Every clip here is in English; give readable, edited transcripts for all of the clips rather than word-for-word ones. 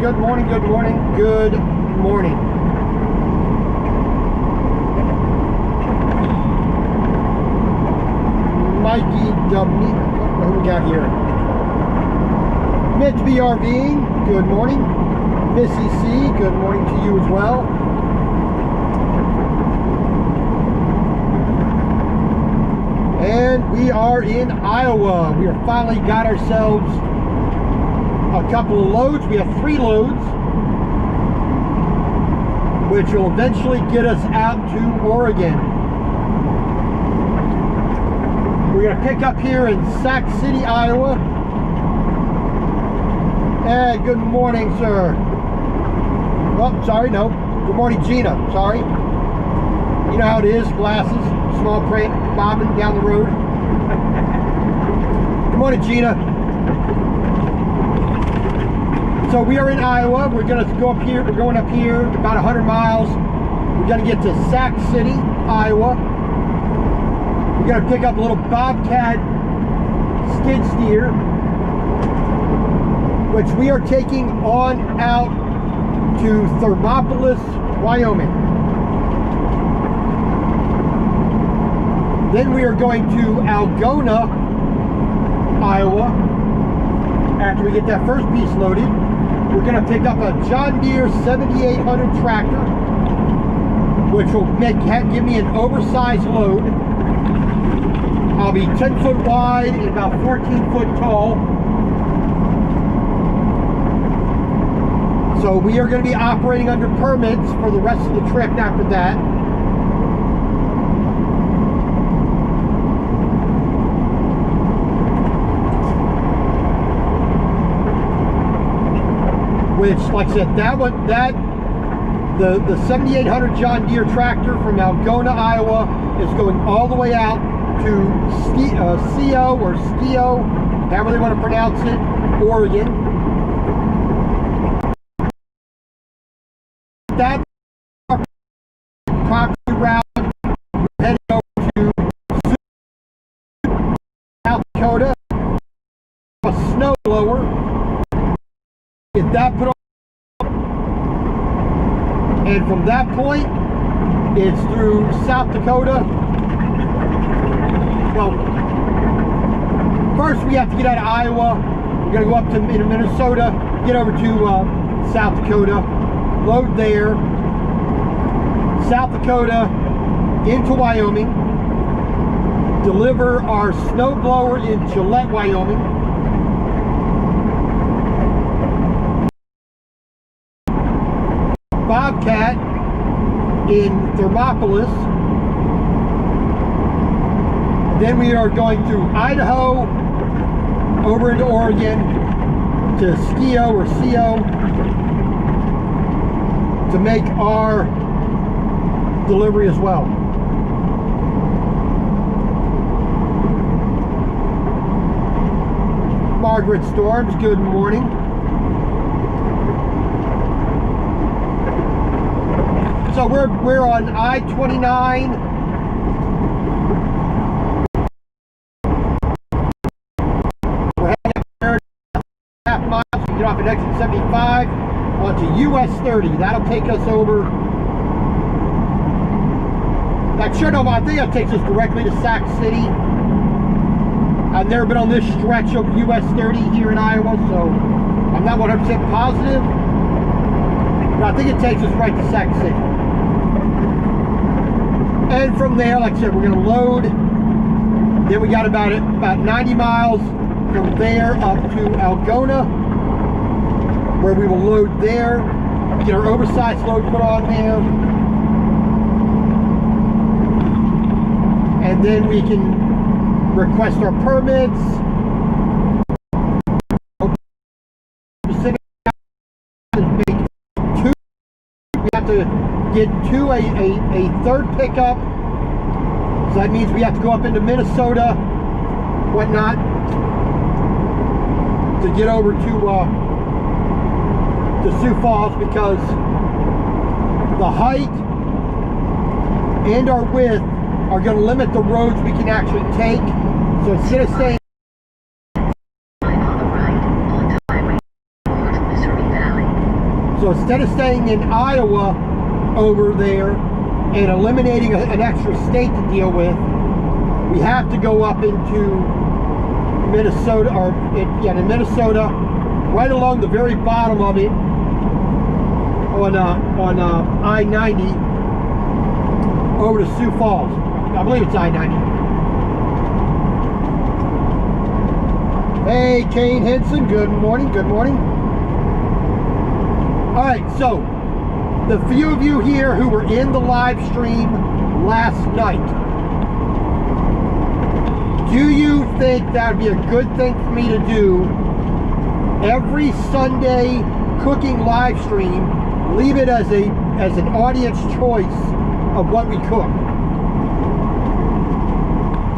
good morning, good morning, good morning. Mikey W. What do we got here? Mitch BRV, good morning. Missy C, good morning to you as well. And we are in Iowa. We are finally got ourselves a couple of loads. We have 3 loads, which will eventually get us out to Oregon. We're going to pick up here in Sac City, Iowa. And good morning, sir. Oh, sorry, no. Good morning, Gina. Sorry. You know how it is, glasses, small print, bobbing down the road. Good morning, Gina. So we are in Iowa. We're going to go up here. We're going up here about 100 miles. We're going to get to Sac City, Iowa. We're going to pick up a little Bobcat skid steer, which we are taking on out to Thermopolis, Wyoming. Then we are going to Algona, Iowa. After we get that first piece loaded, we're going to pick up a John Deere 7800 tractor, which will give me an oversized load. I'll be 10 foot wide and about 14 foot tall. So we are going to be operating under permits for the rest of the trip after that. Which, like I said, the 7800 John Deere tractor from Algona, Iowa is going all the way out to Scio or Skio, however they want to pronounce it, Oregon. That property route, we're heading over to South Dakota, a snow blower. Get that put on, and from that point, it's through South Dakota. Well, first we have to get out of Iowa. We're going to go up to Minnesota, get over to South Dakota, load there, South Dakota into Wyoming, deliver our snowblower in Gillette, Wyoming. Bobcat in Thermopolis. Then we are going through Idaho, over into Oregon, to Skio or Scio, to make our delivery as well. Margaret Storms, good morning. So we're on I-29. Get off at exit 75 onto US 30. That'll take us over. I think that takes us directly to Sac City. I've never been on this stretch of US 30 here in Iowa, so I'm not 100% positive. But I think it takes us right to Sac City. And from there, like I said, we're going to load. Then we got about 90 miles from there up to Algona, where we will load there, get our oversized load put on there, and then we can request our permits. We have to get to a third pickup, so that means we have to go up into Minnesota, whatnot, to get over to Sioux Falls, because the height and our width are going to limit the roads we can actually take. So instead of staying So instead of staying in Iowa over there and eliminating an extra state to deal with, we have to go up into Minnesota, to Minnesota, right along the very bottom of it on I-90 over to Sioux Falls. I believe it's I-90. Hey, Kane Henson, good morning, good morning. All right, so the few of you here who were in the live stream last night, do you think that would be a good thing for me to do every Sunday cooking live stream? Leave it as an audience choice of what we cook,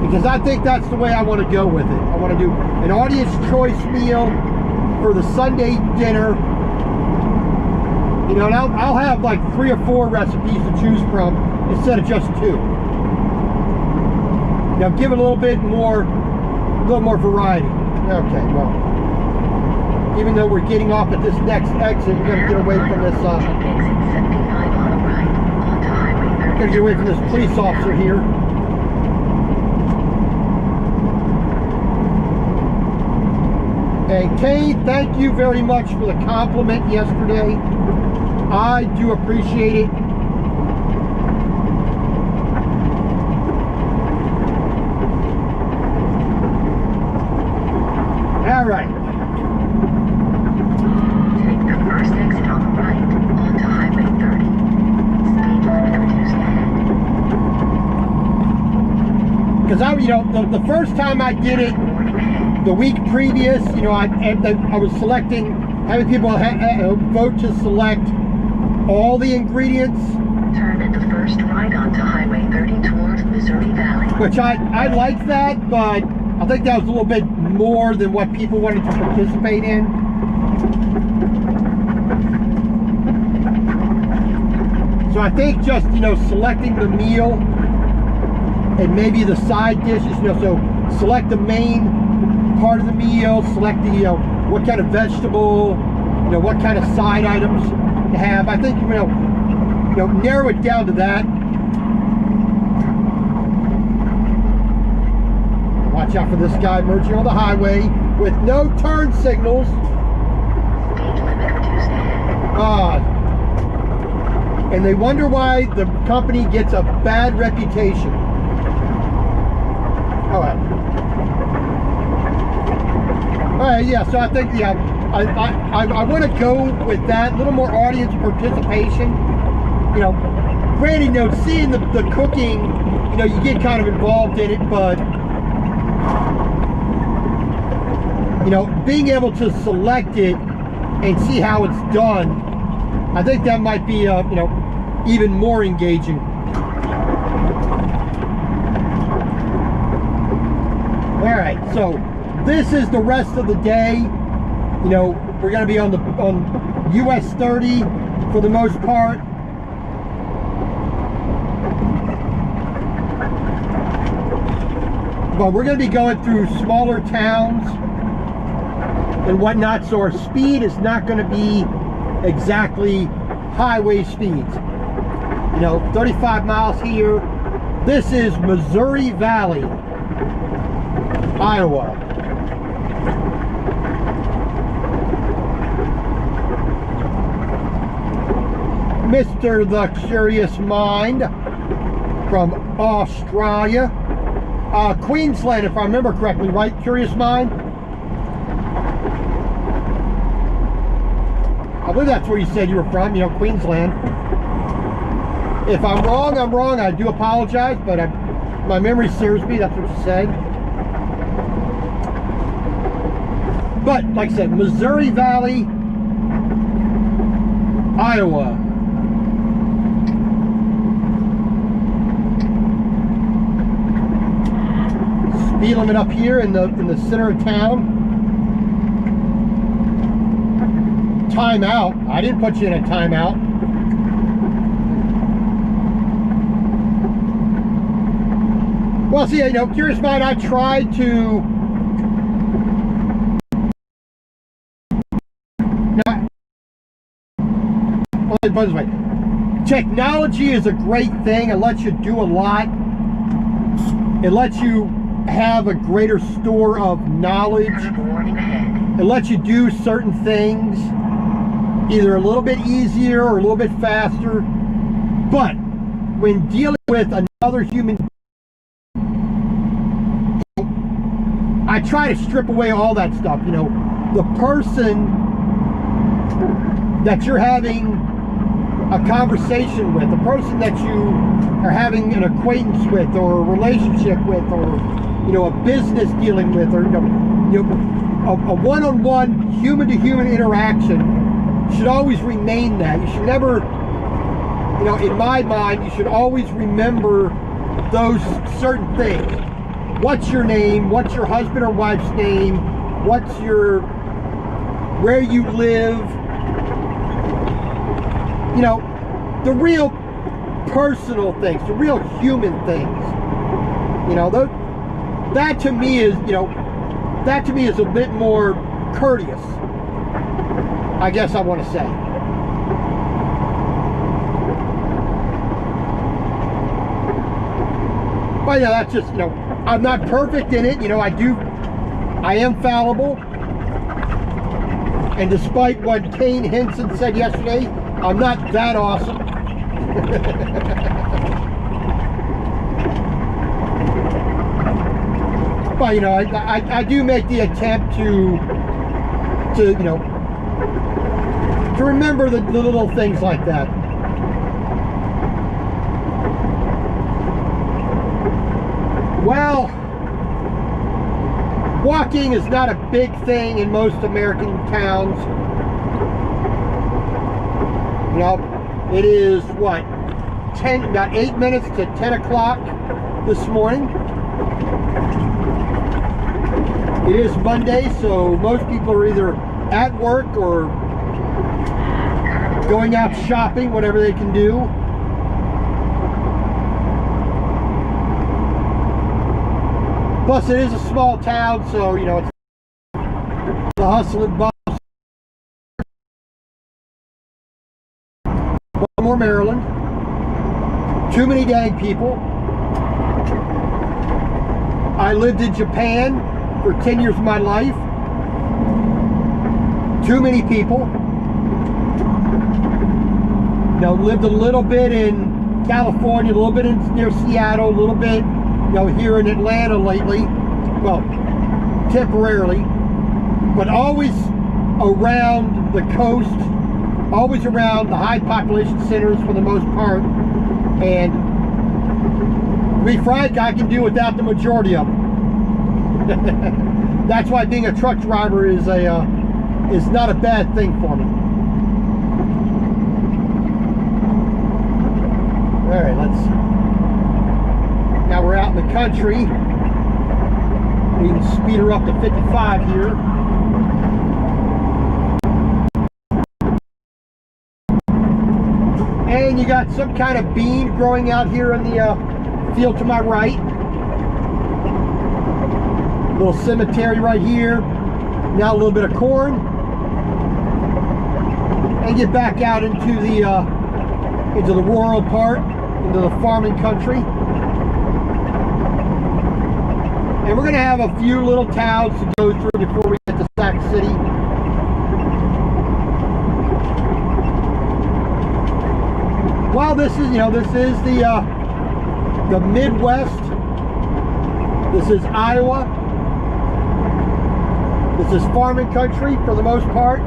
because I think that's the way I want to go with it. I want to do an audience choice meal for the Sunday dinner. You know, and I'll have like 3 or 4 recipes to choose from instead of just 2. Now give it a little more variety. Okay, well, even though we're getting off at this next exit, we're gonna get away from this. We're gonna get away from this police officer here. And Kate, thank you very much for the compliment yesterday. I do appreciate it. All right. Take the first exit on the right onto Highway 30. Speed limit reduced ahead. Because the first time I did it, the week previous, you know, I was selecting, having people vote to select all the ingredients. Turn at the first right onto Highway 30 towards Missouri Valley. Which I liked that, but I think that was a little bit more than what people wanted to participate in. So I think just, you know, selecting the meal and maybe the side dishes, you know, so select the main part of the meal, select the, you know, what kind of vegetable, you know, what kind of side items to have. I think, you know, narrow it down to that. Watch out for this guy merging on the highway with no turn signals. Speed limit reduced ahead. And they wonder why the company gets a bad reputation. All right, yeah, so I think, yeah, I want to go with that, a little more audience participation. You know, granted, you know, seeing the cooking, you know, you get kind of involved in it, but, you know, being able to select it and see how it's done, I think that might be, you know, even more engaging. All right, so this is the rest of the day. You know, we're going to be on US 30 for the most part. But we're going to be going through smaller towns and whatnot, so our speed is not going to be exactly highway speeds. You know, 35 miles here. This is Missouri Valley, Iowa. Mr. The Curious Mind from Australia. Queensland, if I remember correctly, right? Curious Mind? I believe that's where you said you were from, you know, Queensland. If I'm wrong, I'm wrong. I do apologize, but my memory serves me. That's what you said. But, like I said, Missouri Valley, Iowa. Speed limit up here in the center of town. Timeout. I didn't put you in a timeout. Well, see, you know, Curious Mind, I tried to it this way. Technology is a great thing. It lets you do a lot. It lets you have a greater store of knowledge. Warning ahead. It lets you do certain things either a little bit easier or a little bit faster. But when dealing with another human, I try to strip away all that stuff. You know, the person that you're having a conversation with, the person that you are having an acquaintance with, or a relationship with, or, you know, a business dealing with, or, a one-on-one human-to-human interaction should always remain that. You should never, you know, in my mind, you should always remember those certain things. What's your name? What's your husband or wife's name? What's your, where you live? You know, the real personal things, the real human things. You know, that to me is, you know, that to me is a bit more courteous, I guess I want to say. But yeah, that's just, you know, I'm not perfect in it. You know, I am fallible. And despite what Kane Henson said yesterday, I'm not that awesome. But, you know, I do make the attempt to you know, to remember the little things like that. Well, walking is not a big thing in most American towns. You know, it is what, about 8 minutes to 10 o'clock this morning. It is Monday, so most people are either at work or going out shopping, whatever they can do. Plus, it is a small town, so, you know, it's the hustle and bustle. Baltimore, Maryland. Too many dang people. I lived in Japan for 10 years of my life. Too many people. You know, lived a little bit in California, a little bit near Seattle, a little bit, you know, here in Atlanta lately. Well, temporarily. But always around the coast, always around the high population centers for the most part. And to be frank, I can do without the majority of them. That's why being a truck driver is not a bad thing for me. All right, now we're out in the country. We can speed her up to 55 here. And you got some kind of bean growing out here in the field to my right. Little cemetery right here. Now a little bit of corn. And get back out into the rural part, into the farming country. And we're going to have a few little towns to go through before we get to Sac City. Well, this is, you know, this is the Midwest. This is Iowa. This is farming country for the most part.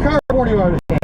Current warning on the